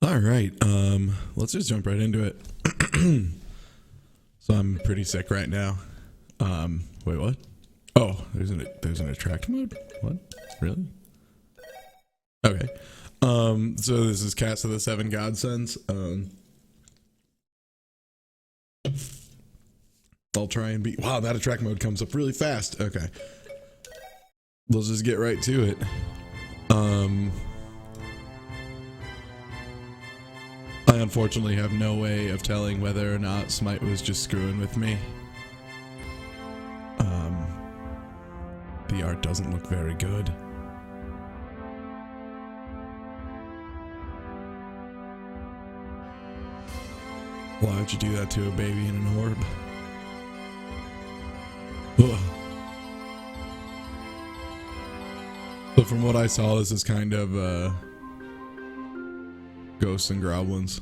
All right, let's just jump right into it. So I'm pretty sick right now. Wait, what? Oh, there's an attract mode? What? Really? Okay. So this is Cast of the Seven Godsons. I'll try and beat. Wow, that attract mode comes up really fast. Okay. Let's just get right to it. I unfortunately have no way of telling whether or not Smite was just screwing with me. The art doesn't look very good. Why would you do that to a baby in an orb? Ugh. So from what I saw, this is kind of Ghosts and Goblins.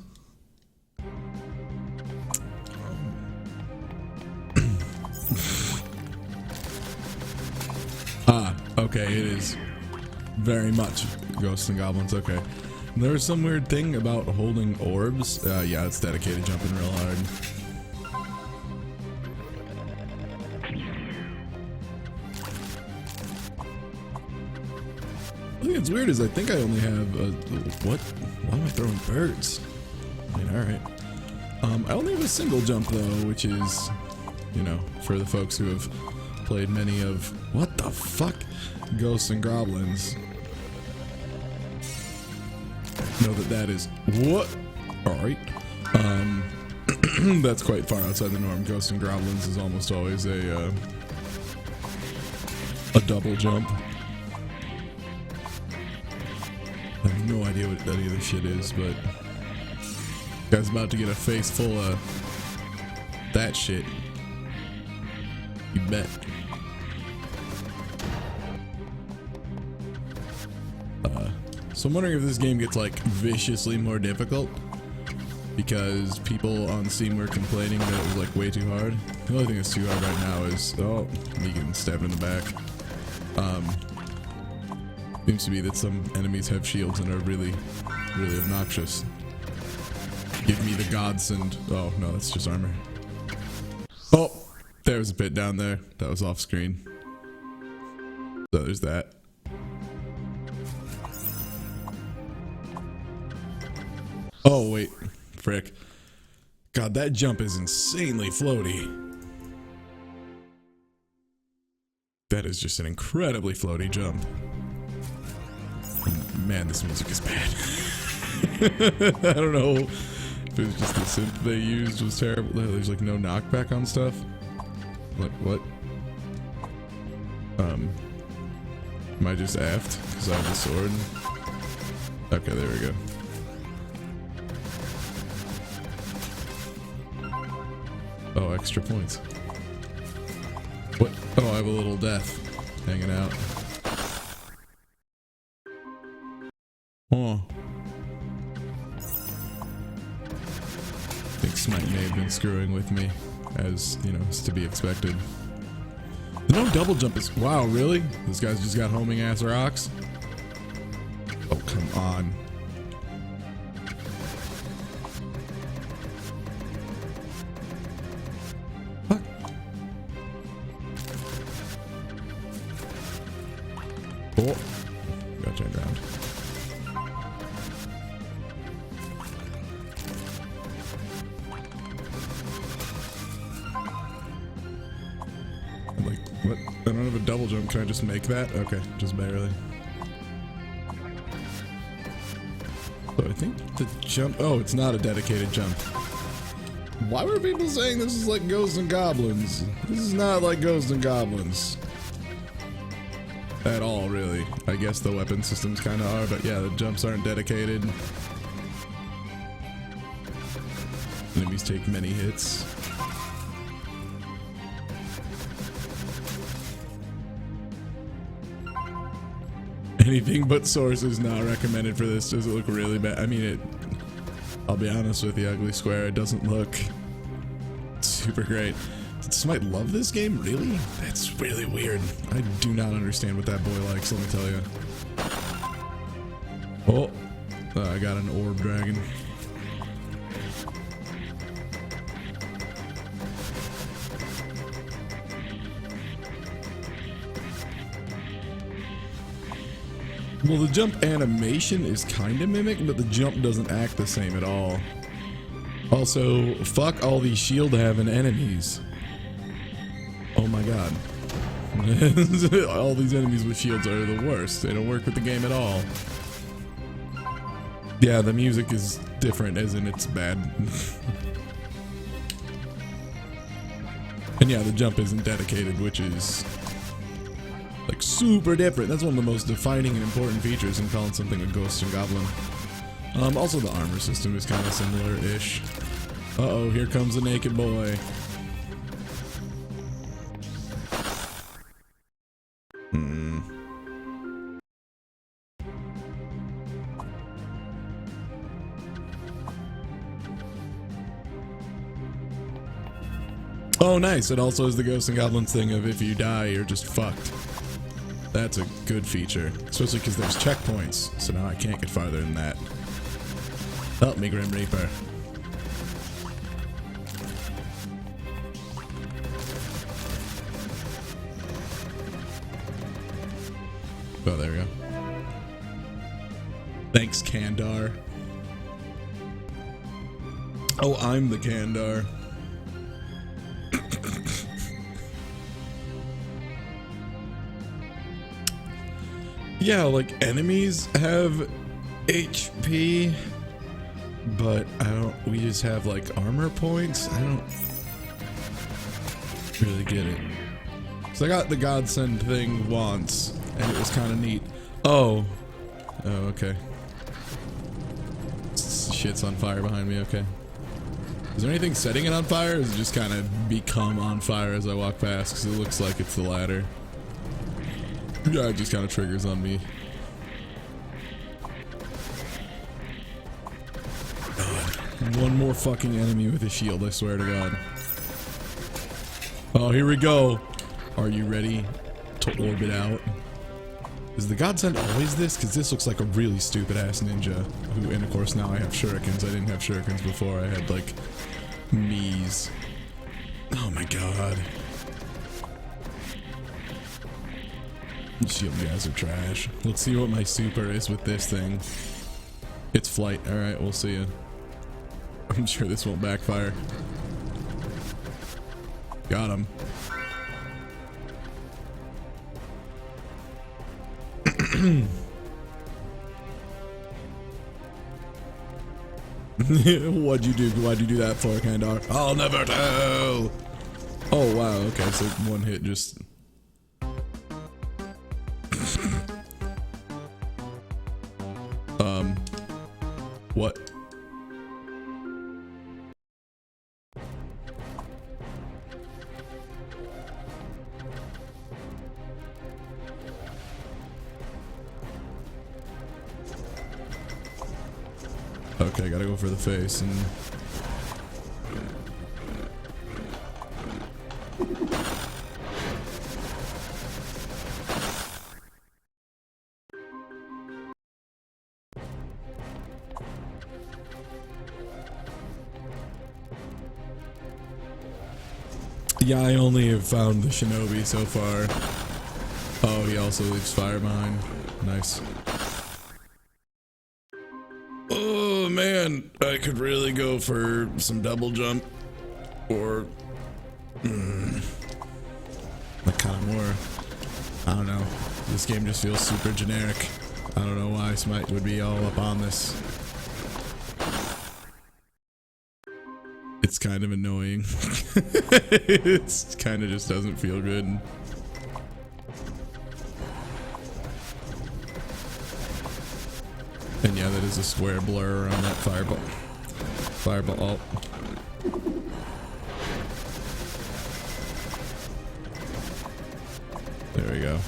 Okay, it is very much Ghosts and Goblins. Okay. There's some weird thing about holding orbs. Yeah, it's dedicated jumping real hard. I think it's weird is I think I only have what? Why am I throwing birds? I mean, alright. I only have a single jump though, which is, you know, for the folks who have played many of, what the fuck? Ghosts and Goblins. Know that is what? Alright. That's quite far outside the norm. Ghosts and Goblins is almost always a double jump. I have no idea what any of this shit is, but guy's about to get a face full of that shit. You bet. So I'm wondering if this game gets like viciously more difficult because people on Steam were complaining that it was like way too hard. The only thing that's too hard right now is, oh, me getting stabbed in the back. Seems to be that some enemies have shields and are really, really obnoxious. Give me the godsend. Oh no, that's just armor. Oh, there was a pit down there. That was off screen. So there's that. Oh wait, frick. God, that jump is insanely floaty. That is just an incredibly floaty jump. Man, this music is bad. I don't know if it was just the synth they used was terrible. There's like no knockback on stuff. Like what? Am I just aft because I have the sword? Okay, there we go. Oh, extra points. What? Oh, I have a little death hanging out. Oh. I think Smite may have been screwing with me, as, you know, is to be expected. The no double jump is... Wow, really? This guy's just got homing ass rocks? Oh, come on. What? Oh. Got turned around. I'm like, what? I don't have a double jump. Can I just make that? Okay, just barely. So I think the jump... Oh, it's not a dedicated jump. Why were people saying this is like Ghosts and Goblins? This is not like Ghosts and Goblins. At all, really. I guess the weapon systems kind of are, but yeah, the jumps aren't dedicated. Enemies take many hits. Anything but source is not recommended for this. Does it look really bad? I mean, I'll be honest with you, Ugly Square, it doesn't look super great. Did Smite love this game? Really? That's really weird. I do not understand what that boy likes, let me tell you. Oh, I got an orb dragon. Well, the jump animation is kind of mimicked, but the jump doesn't act the same at all. Also, fuck all these shield having enemies. Oh my god. All these enemies with shields are the worst. They don't work with the game at all. Yeah, the music is different, as in it's bad. And yeah, the jump isn't dedicated, which is like super different. That's one of the most defining and important features in calling something a ghost and goblin. Also the armor system is kind of similar-ish. Uh-oh, here comes the naked boy. Oh, nice. It also has the Ghosts and Goblins thing of if you die, you're just fucked. That's a good feature. Especially because there's checkpoints, so now I can't get farther than that. Help me, Grim Reaper. Oh, there we go. Thanks, Kandar. Oh, I'm the Kandar. Yeah, like enemies have HP, but we just have like armor points. I don't really get it. So I got the godsend thing once, and it was kind of neat. Oh, okay. Shit's on fire behind me, okay. Is there anything setting it on fire, or does it just kind of become on fire as I walk past? Because it looks like it's the latter. Yeah, it just kind of triggers on me. God. One more fucking enemy with a shield, I swear to God. Oh, here we go. Are you ready to orbit out? Is the godsend always this? Because this looks like a really stupid ass ninja. Who, and of course now I have shurikens. I didn't have shurikens before. I had like knees. Oh my God. Shield guys are trash. Let's see what my super is with this thing. It's flight. Alright, we'll see ya. I'm sure this won't backfire. Got him. What'd you do? Why'd you do that for, Kandar? I'll never tell! Oh wow, okay, so one hit just... What? Okay, gotta go for the face and... Yeah, I only have found the shinobi so far. Oh, he also leaves fire behind. Nice. Oh man, I could really go for some double jump or like kind of more, I don't know, this game just feels super generic. I don't know why Smite would be all up on this. It's kind of annoying. It's kind of just doesn't feel good. And yeah, that is a square blur around that fireball. Fireball. There we go.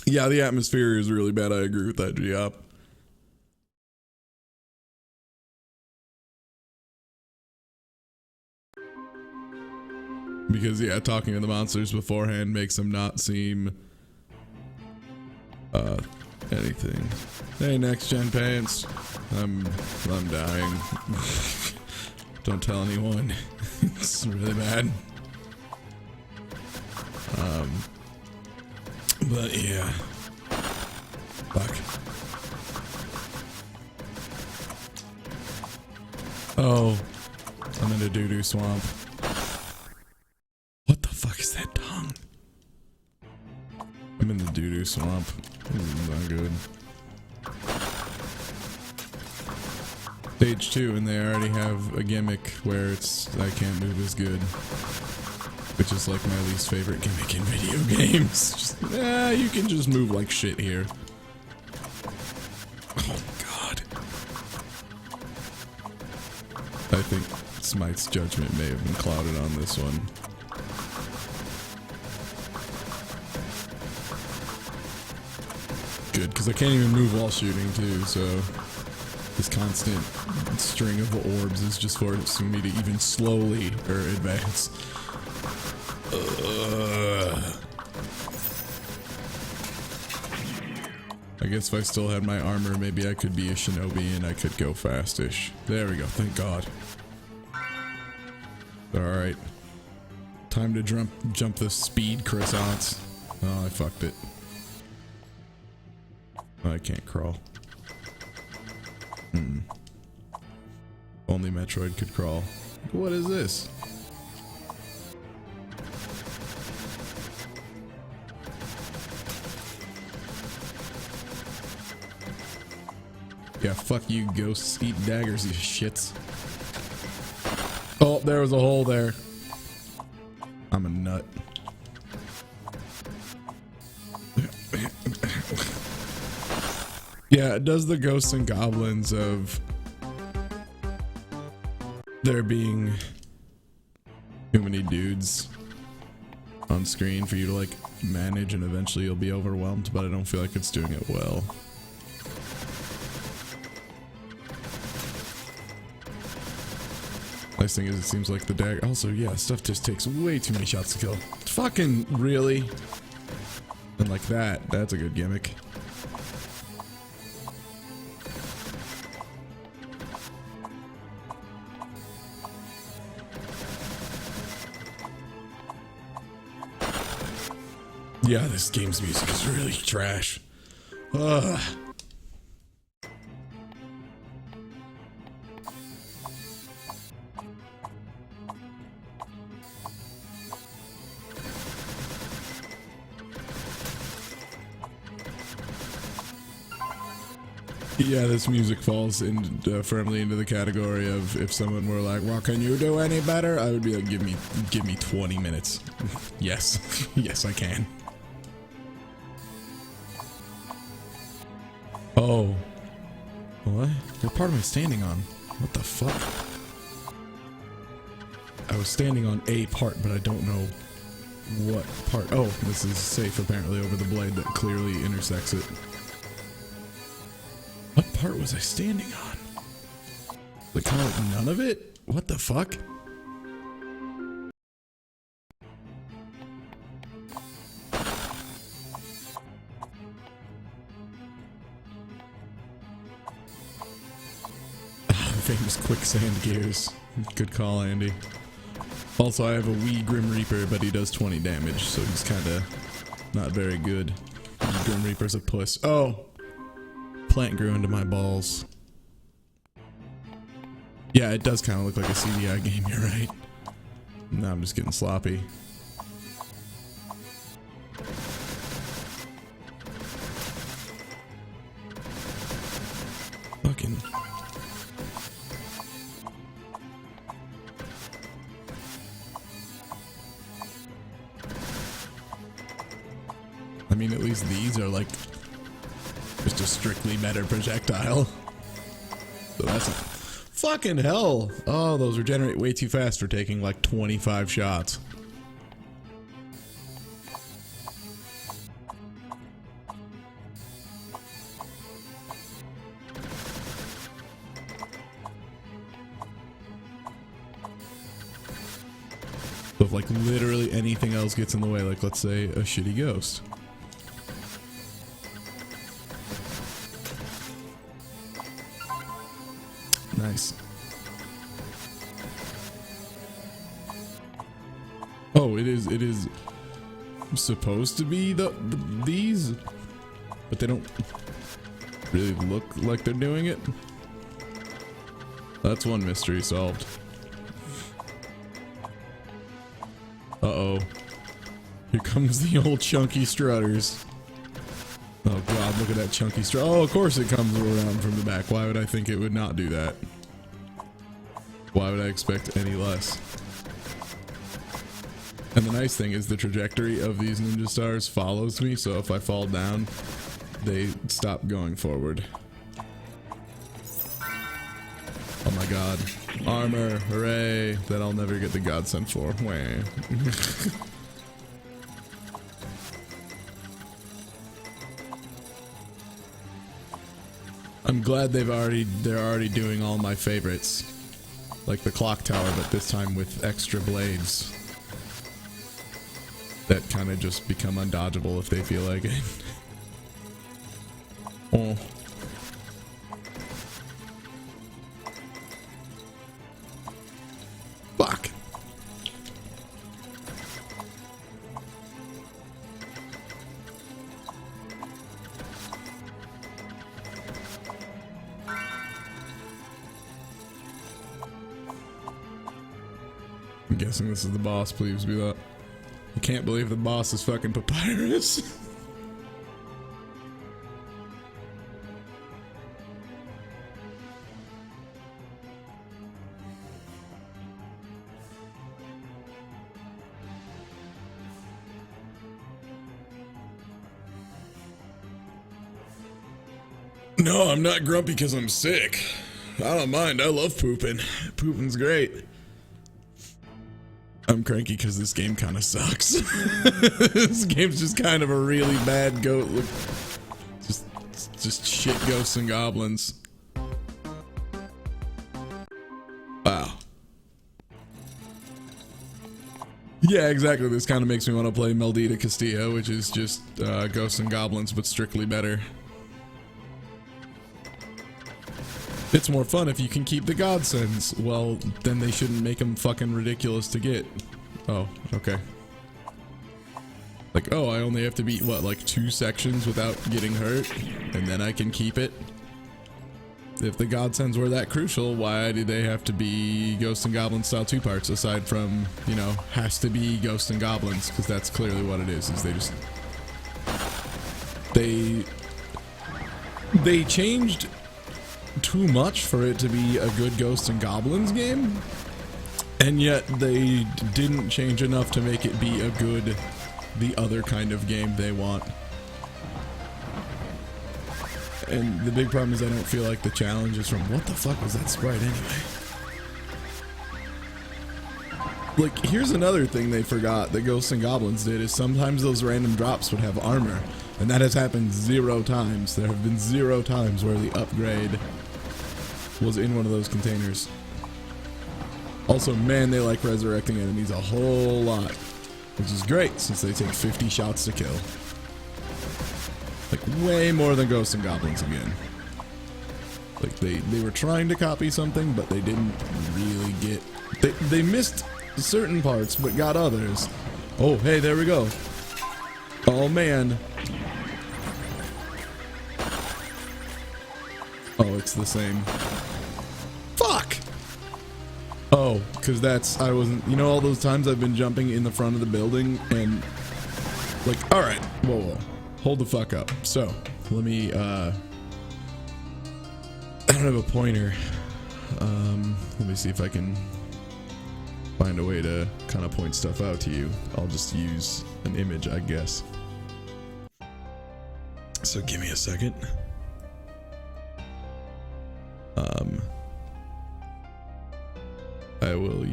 Yeah, the atmosphere is really bad. I agree with that, Giop. Because, yeah, talking to the monsters beforehand makes them not seem anything. Hey, next gen pants. I'm dying. Don't tell anyone. It's really bad. But yeah. Fuck. Oh, I'm in a doo-doo swamp. What the fuck is that tongue? I'm in the doo-doo swamp. This is not good. Stage 2, and they already have a gimmick where I can't move as good. Which is like my least favorite gimmick in video games. Just, you can just move like shit here. Oh god. I think Smite's judgment may have been clouded on this one. Good, because I can't even move while shooting too, so this constant string of orbs is just forcing me to even slowly advance. I guess if I still had my armor, maybe I could be a shinobi and I could go fastish. There we go, thank god. Alright. Time to jump the speed croissants. Oh, I fucked it. Oh, I can't crawl. Only Metroid could crawl. What is this? Yeah, fuck you, ghosts. Eat daggers, you shits. Oh, there was a hole there. I'm a nut. Yeah, it does the ghosts and goblins of there being too many dudes on screen for you to like manage, and eventually you'll be overwhelmed, but I don't feel like it's doing it well. Nice thing is it seems like the dagger also, yeah, stuff just takes way too many shots to kill. Fucking really? And like that's a good gimmick. Yeah, this game's music is really trash. Ugh. Yeah, this music falls firmly into the category of if someone were like, well, can you do any better? I would be like, give me 20 minutes. Yes. Yes, I can. Oh. What? What part am I standing on? What the fuck? I was standing on a part, but I don't know what part. Oh, this is safe apparently over the blade that clearly intersects it. What part was I standing on? Like kind of like none of it? What the fuck? Famous quicksand gears. Good call, Andy. Also, I have a wee Grim Reaper, but he does 20 damage, so he's kinda not very good. Grim Reaper's a puss. Oh! Plant grew into my balls. Yeah, it does kind of look like a CDI game, you're right. No, I'm just getting sloppy. Fucking... I mean, at least these are like just a strictly meta projectile. So that's fucking hell. Oh, those regenerate way too fast for taking like 25 shots. So if like literally anything else gets in the way, like let's say a shitty ghost. Nice. Oh, it is supposed to be these, but they don't really look like they're doing it. That's one mystery solved. Uh-oh. Here comes the old chunky strutters. Oh god, look at that chunky strut. Oh, of course it comes around from the back. Why would I think it would not do that? Why would I expect any less? And the nice thing is the trajectory of these ninja stars follows me, so if I fall down, they stop going forward. Oh my god. Armor, hooray, that I'll never get the godsend for. Wah. I'm glad they're already doing all my favorites. Like the clock tower, but this time with extra blades. That kind of just become undodgeable if they feel like it. Oh. Fuck. I'm guessing this is the boss. Please be that. I can't believe the boss is fucking Papyrus. No, I'm not grumpy because I'm sick. I don't mind. I love pooping. Pooping's great. I'm cranky because this game kind of sucks. This game's just kind of a really bad goat. Look, just shit ghosts and goblins. Wow. Yeah, exactly. This kind of makes me want to play Maldita Castillo, which is just ghosts and goblins, but strictly better. It's more fun if you can keep the godsends. Well, then they shouldn't make them fucking ridiculous to get. Oh, okay. Like, oh, I only have to beat, what, like 2 sections without getting hurt? And then I can keep it? If the godsends were that crucial, why do they have to be Ghosts and Goblins style 2 parts, aside from, you know, has to be Ghosts and Goblins? Because that's clearly what it is they just... They changed too much for it to be a good Ghosts and Goblins game, and yet they didn't change enough to make it be a good, the other kind of game they want. And the big problem is I don't feel like the challenge is from, what the fuck was that sprite anyway? Like, here's another thing they forgot that Ghosts and Goblins did, is sometimes those random drops would have armor, and that has happened 0 times. There have been 0 times where the upgrade was in one of those containers. Also, man, they like resurrecting enemies a whole lot, which is great since they take 50 shots to kill. Like, way more than Ghosts and Goblins again. Like, they were trying to copy something, but they didn't really get... They missed certain parts, but got others. Oh, hey, there we go. Oh, man. Oh, it's the same. Fuck! Oh, because that's... I wasn't... You know all those times I've been jumping in the front of the building and... Like, alright. Whoa, whoa. Hold the fuck up. So, let me, I don't have a pointer. Let me see if I can find a way to kind of point stuff out to you. I'll just use an image, I guess. So give me a second. I will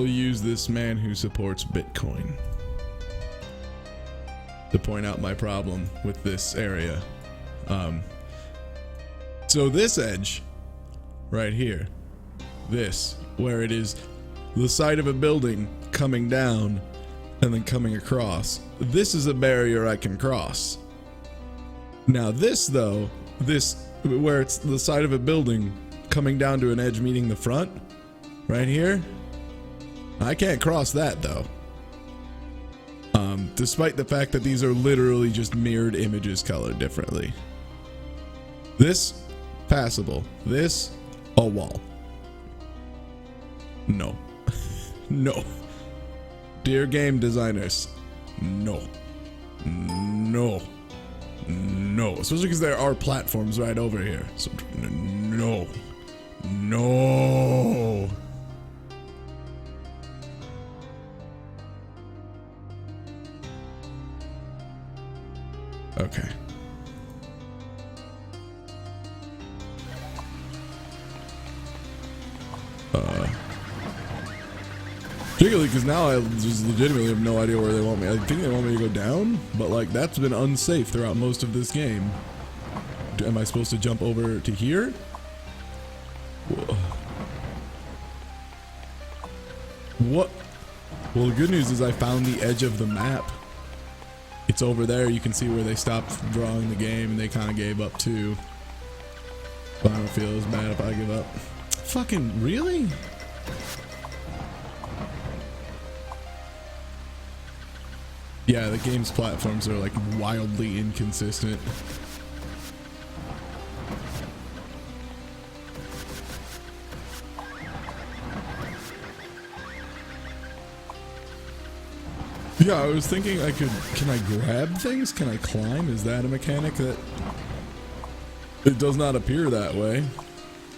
use... this man who supports Bitcoin to point out my problem with this area. So this edge right here. This, where it is the side of a building coming down and then coming across. This is a barrier I can cross. Now this though, this where it's the side of a building coming down to an edge meeting the front, right here, I can't cross that though. Despite the fact that these are literally just mirrored images colored differently. This, passable. This, a wall. No. No. Dear game designers, no. No. No. Especially because there are platforms right over here. So, no. No. Okay. Particularly because now I just legitimately have no idea where they want me. I think they want me to go down, but like that's been unsafe throughout most of this game. Am I supposed to jump over to here? Whoa. What? Well, the good news is I found the edge of the map. It's over there. You can see where they stopped drawing the game and they kind of gave up too. But I don't feel as bad if I give up. Fucking really? Yeah, the game's platforms are like wildly inconsistent. Yeah, I was thinking can I grab things? Can I climb? Is that a mechanic that... It does not appear that way.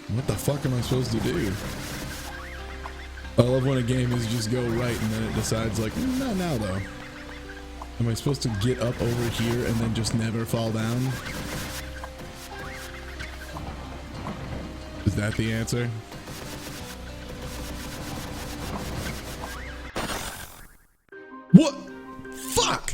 What the fuck am I supposed to do? I love when a game is just go right and then it decides like, not now though. Am I supposed to get up over here and then just never fall down? Is that the answer? What? Fuck!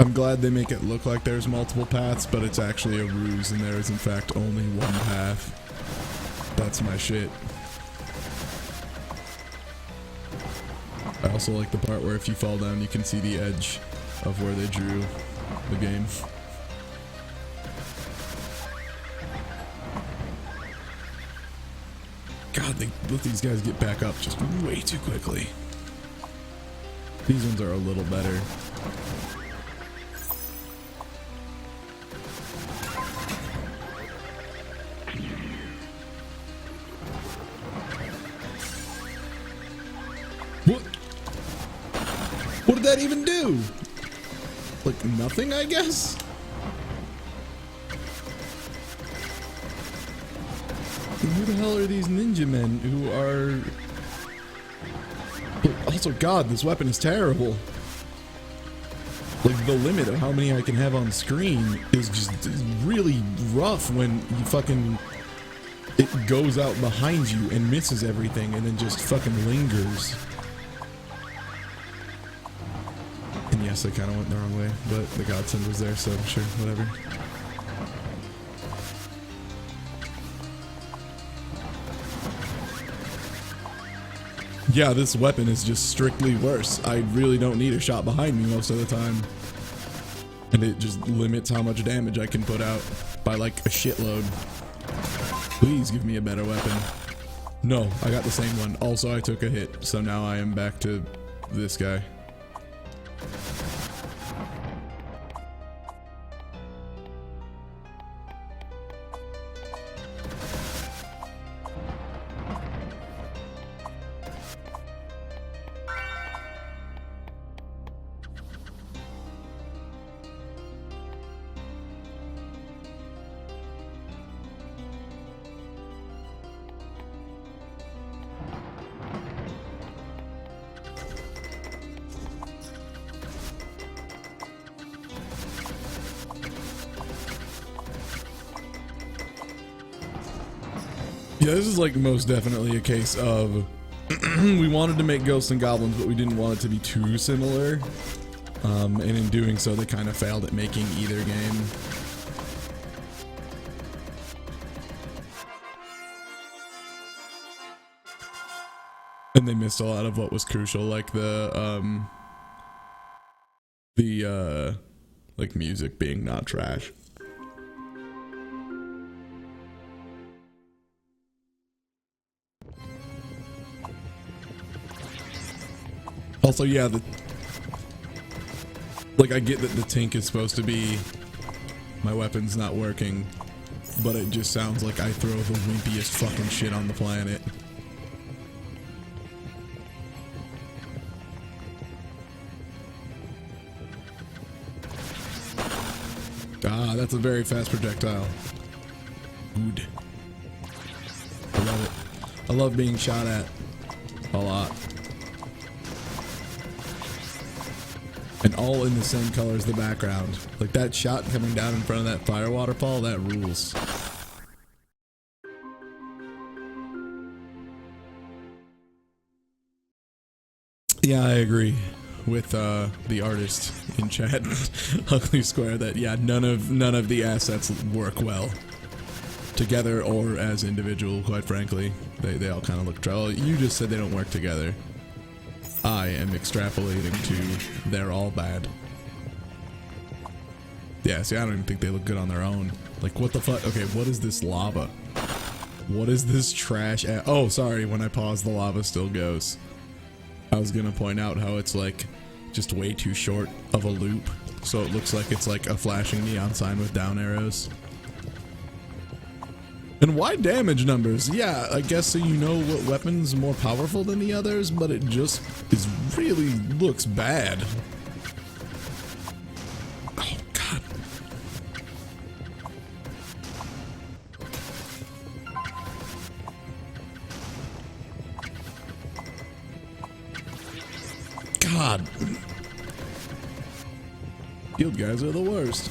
I'm glad they make it look like there's multiple paths, but it's actually a ruse and there is in fact only one path. That's my shit. I also like the part where if you fall down you can see the edge of where they drew the game. God, they let these guys get back up just way too quickly. These ones are a little better. What? What did that even do? Like nothing, I guess? Who the hell are these ninja men who are... But also, God, this weapon is terrible. Like, the limit of how many I can have on screen is just really rough when you fucking... It goes out behind you and misses everything and then just fucking lingers. And yes, I kind of went the wrong way, but the godsend was there, so sure, whatever. Yeah, this weapon is just strictly worse. I really don't need a shot behind me most of the time. And it just limits how much damage I can put out by like a shitload. Please give me a better weapon. No, I got the same one. Also, I took a hit, so now I am back to this guy. Yeah, this is like most definitely a case of we wanted to make Ghosts and Goblins, but we didn't want it to be too similar. And in doing so, they kind of failed at making either game. And they missed a lot of what was crucial, like like music being not trash. Also, yeah, like I get that the tink is supposed to be my weapon's not working, but it just sounds like I throw the wimpiest fucking shit on the planet. Ah, that's a very fast projectile. Good. I love it. I love being shot at a lot. And all in the same color as the background. Like that shot coming down in front of that fire waterfall, that rules. Yeah, I agree with the artist in chat, Ugly Square, that yeah, none of the assets work well together or as individual. Quite frankly, they all kind of look dry. You just said they don't work together. I am extrapolating to they're all bad. Yeah, see, I don't even think they look good on their own. Like, what the fuck? Okay, what is this lava? What is this trash? Oh, sorry, when I pause, the lava still goes. I was gonna point out how it's like just way too short of a loop, so it looks like it's like a flashing neon sign with down arrows. And why damage numbers? Yeah, I guess so you know what weapon's more powerful than the others, but it just is really looks bad. Oh god. God. Field guys are the worst.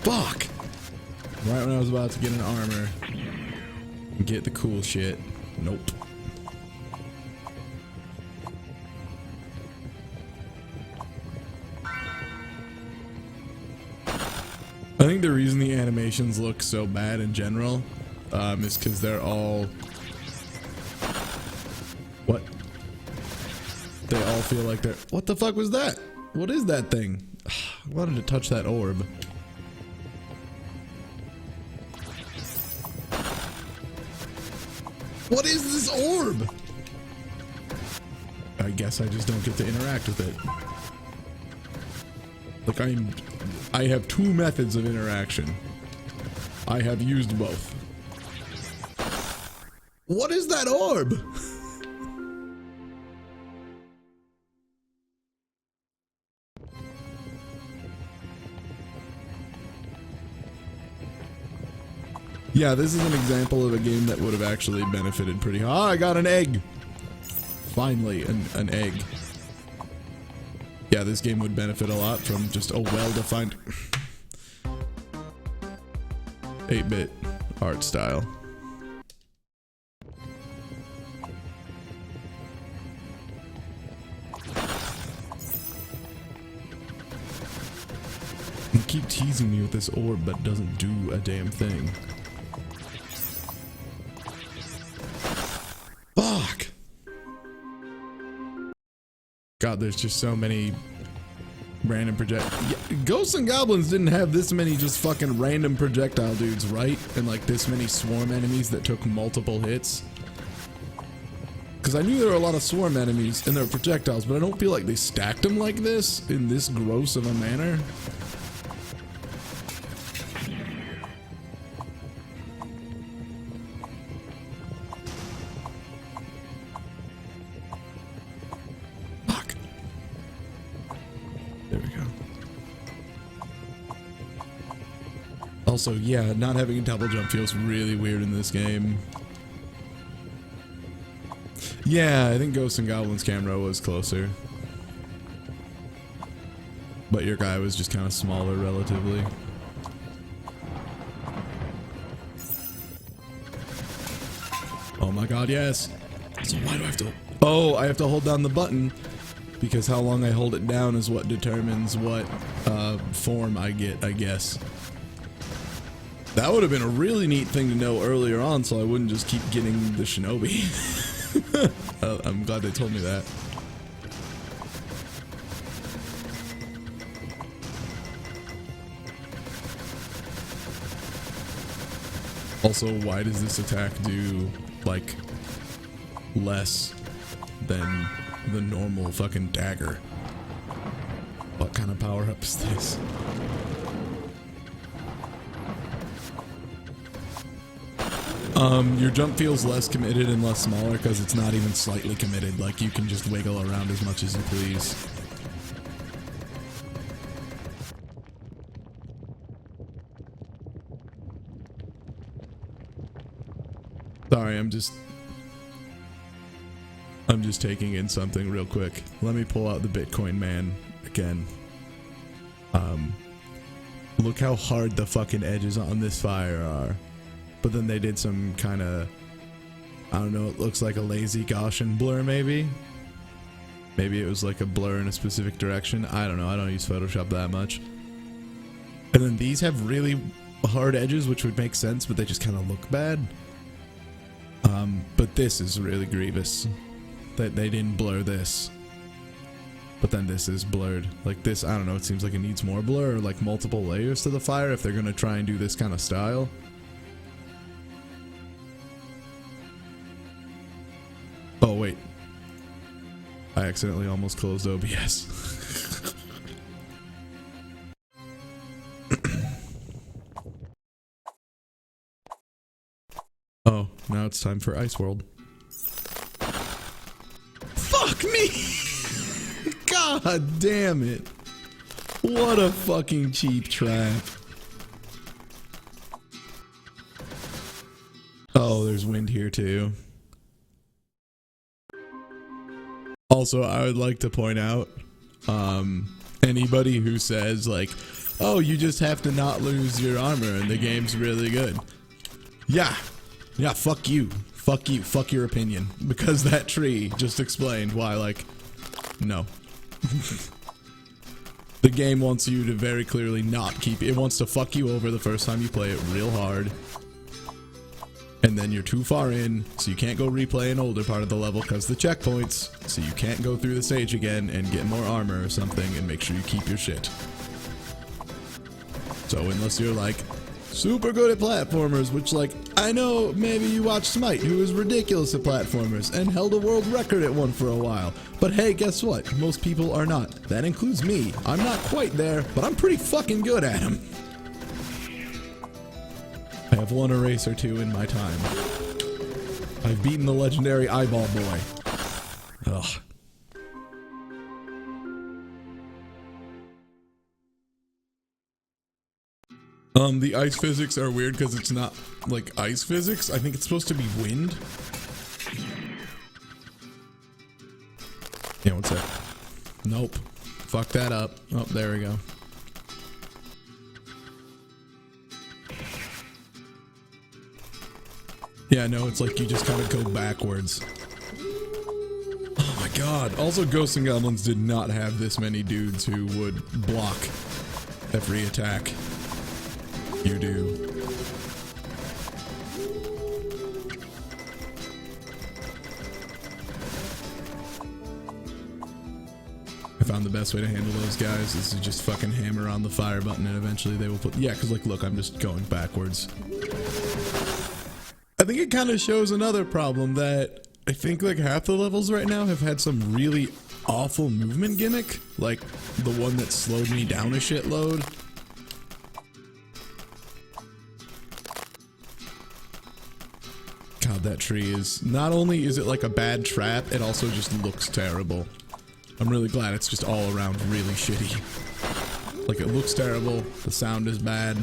Fuck! Right when I was about to get an armor and get the cool shit. Nope. I think the reason the animations look so bad in general is because they're all... What? They all feel like they're... What the fuck was that? What is that thing? I wanted to touch that orb. What is this orb? I guess I just don't get to interact with it. Like I have two methods of interaction. I have used both. What is that orb? Yeah, this is an example of a game that would have actually benefited pretty hard. Ah, I got an egg! Finally, an egg. Yeah, this game would benefit a lot from just a well-defined 8-bit art style. You keep teasing me with this orb, but doesn't do a damn thing. Fuck! God, there's just so many random Ghosts and Goblins didn't have this many just fucking random projectile dudes, right? And like this many swarm enemies that took multiple hits. Because I knew there were a lot of swarm enemies and there were projectiles, but I don't feel like they stacked them like this in this gross of a manner. Also, yeah, not having a double jump feels really weird in this game. Yeah, I think Ghosts and Goblins camera was closer. But your guy was just kind of smaller relatively. Oh my my god, yes. So why do I have to... Oh, I have to hold down the button because how long I hold it down is what determines what form I get, I guess. That would have been a really neat thing to know earlier on so I wouldn't just keep getting the shinobi. I'm glad they told me that. Also, why does this attack do, like, less than the normal fucking dagger? What kind of power-up is this? Your jump feels less committed and less smaller because it's not even slightly committed. Like, you can just wiggle around as much as you please. Sorry, I'm just taking in something real quick. Let me pull out the Bitcoin man again. Look how hard the fucking edges on this fire are. But then they did some kind of, I don't know, it looks like a lazy Gaussian blur maybe? Maybe it was like a blur in a specific direction. I don't know, I don't use Photoshop that much. And then these have really hard edges, which would make sense, but they just kind of look bad. But this is really grievous that they didn't blur this. But then this is blurred. Like this, I don't know, it seems like it needs more blur or like multiple layers to the fire if they're gonna try and do this kind of style. Oh wait. I accidentally almost closed OBS. Oh, now it's time for Ice World. Fuck me! God damn it. What a fucking cheap trap. Oh, there's wind here too. Also, I would like to point out, anybody who says like, oh, you just have to not lose your armor and the game's really good. Yeah, fuck you. Fuck you. Fuck your opinion. Because that tree just explained why, like, no. The game wants you to very clearly not keep it. It wants to fuck you over the first time you play it real hard. And then you're too far in, so you can't go replay an older part of the level because the checkpoints, so you can't go through the stage again and get more armor or something and make sure you keep your shit. So unless you're like super good at platformers, which like, I know maybe you watch Smite, who is ridiculous at platformers and held a world record at one for a while. But hey, guess what? Most people are not. That includes me. I'm not quite there, but I'm pretty fucking good at them. I have won a race or two in my time. I've beaten the legendary Eyeball Boy. Ugh. The ice physics are weird because it's not like ice physics. I think it's supposed to be wind. Yeah, what's that? Nope. Fuck that up. Oh, there we go. Yeah, no, it's like you just kind of go backwards. Oh my god. Also, Ghosts and Goblins did not have this many dudes who would block every attack. You do. I found the best way to handle those guys is to just fucking hammer on the fire button and eventually they will put... Yeah, because like, look, I'm just going backwards. I think it kind of shows another problem that I think like half the levels right now have had some really awful movement gimmick. Like the one that slowed me down a shitload. God, that tree is... Not only is it like a bad trap, it also just looks terrible. I'm really glad it's just all around really shitty. Like it looks terrible, the sound is bad.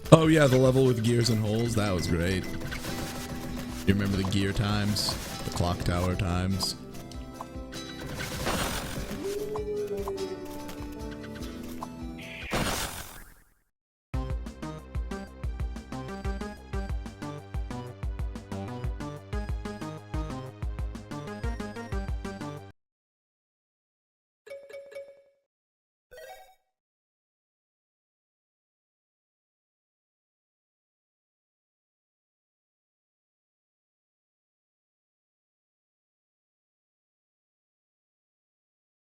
Oh yeah, the level with gears and holes, that was great. You remember the gear times? The clock tower times?